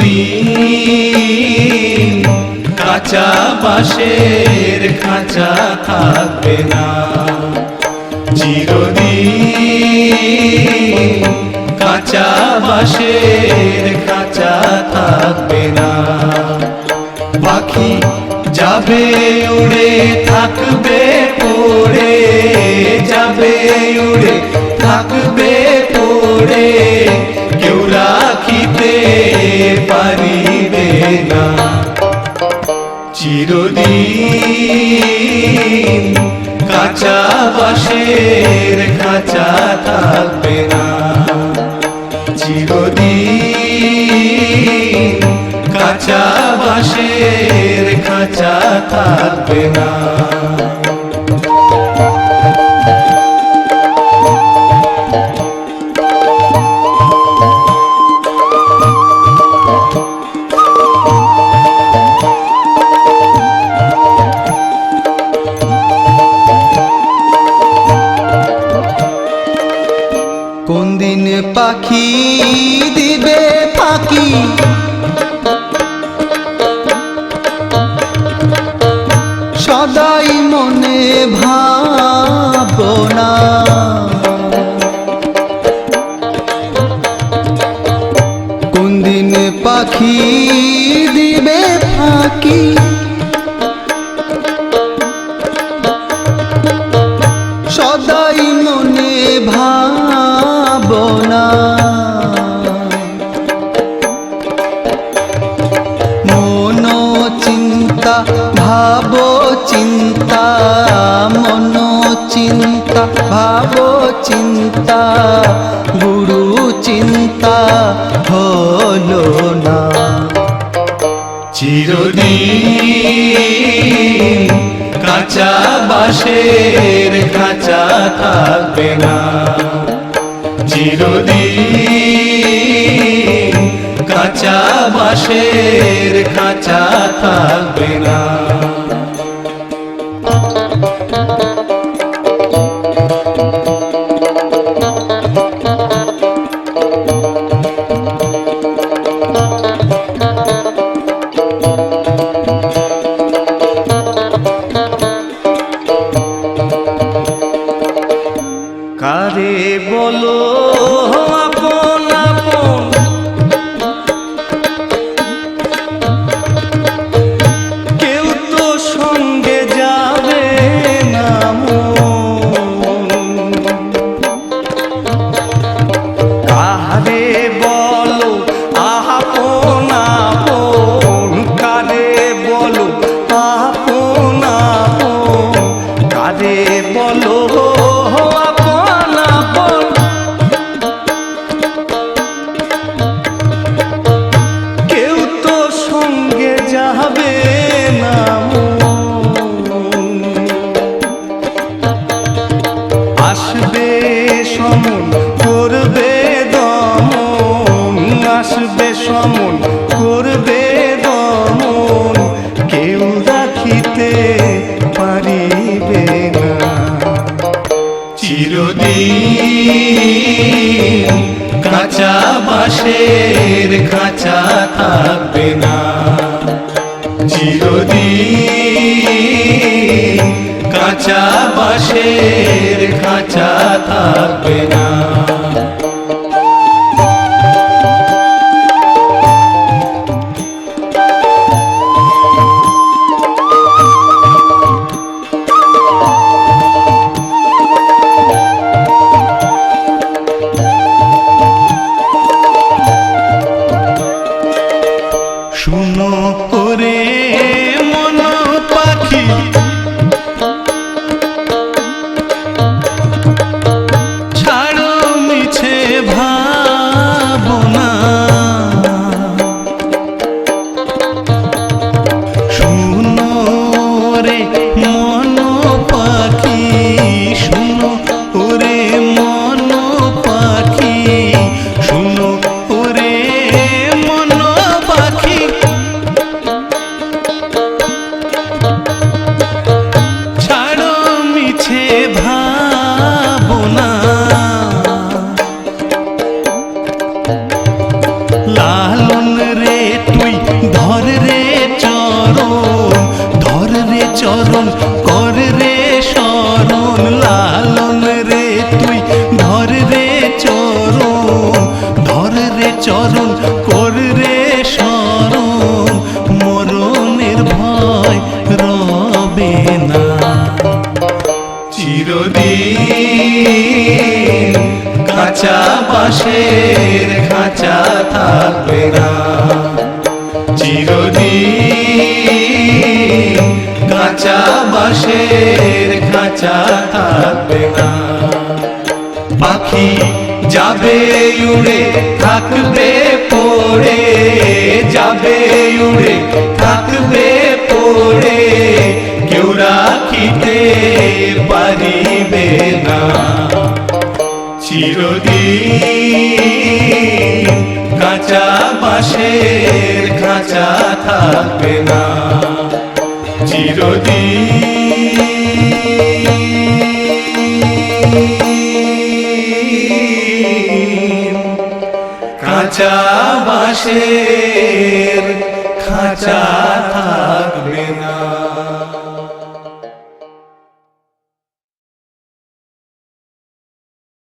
চিরদিন কাঁচা বাঁশের খাঁচা থাকবে না, চিরদিন কাঁচা বাঁশের খাঁচা থাকবে না। পাখি যাবে উড়ে থাকবে পড়ে, যাবে উড়ে থাকবে পড়ে, কেউ রাখিতে পারিবে না। চিরদিন কাঁচা বাঁশের খাঁচা থাকবে না, চিরদিন কাঁচা বাঁশের খাঁচা থাকবে না। কোন দিন পাখি দিবে ফাঁকি, সদাই মনে ভাবনা। কোন দিন পাখি দিবে ফাঁকি, সদাই মনে ভাবনা। মন চিন্তা ভাব চিন্তা, মন চিন্তা ভাব চিন্তা, গুরু চিন্তা হলো না। চিরদিন কাঁচা বাঁশের খাঁচা থাকবে না, চিরদিন কাঁচা বাঁশের খাঁচা থাকবে না। কারে বলো আপন আপন, কেউ তো সঙ্গে যাবে না মন। কারে বলো আপন আপন, কারে বলো আপন আপন, কারে বলো আসবে সমন করবে দমন, আসবে সমন করবে দমন, কেউ রাখিতে পারিবে না। চিরদিন কাঁচা বাঁশের খাঁচা থাকবে না, চিরদিন কাঁচা বাঁশের খাঁচা থাকবে না। শুনো ওরে মন পাখি, ছাড়ো কাঁচা বাঁশের খাঁচা থাকবে না চিরদিন কাঁচা বাঁশের খাঁচা থাকবে না পাখি যাবে উড়ে থাকবে পড়ে যাবে উড়ে থাকবে পড়ে কেউ রাখিতে পারিবে না চিরদিন কাঁচা বাঁশের খাঁচা থাকবে না চিরদিন কাঁচা বাঁশের খাঁচা থাকবে না।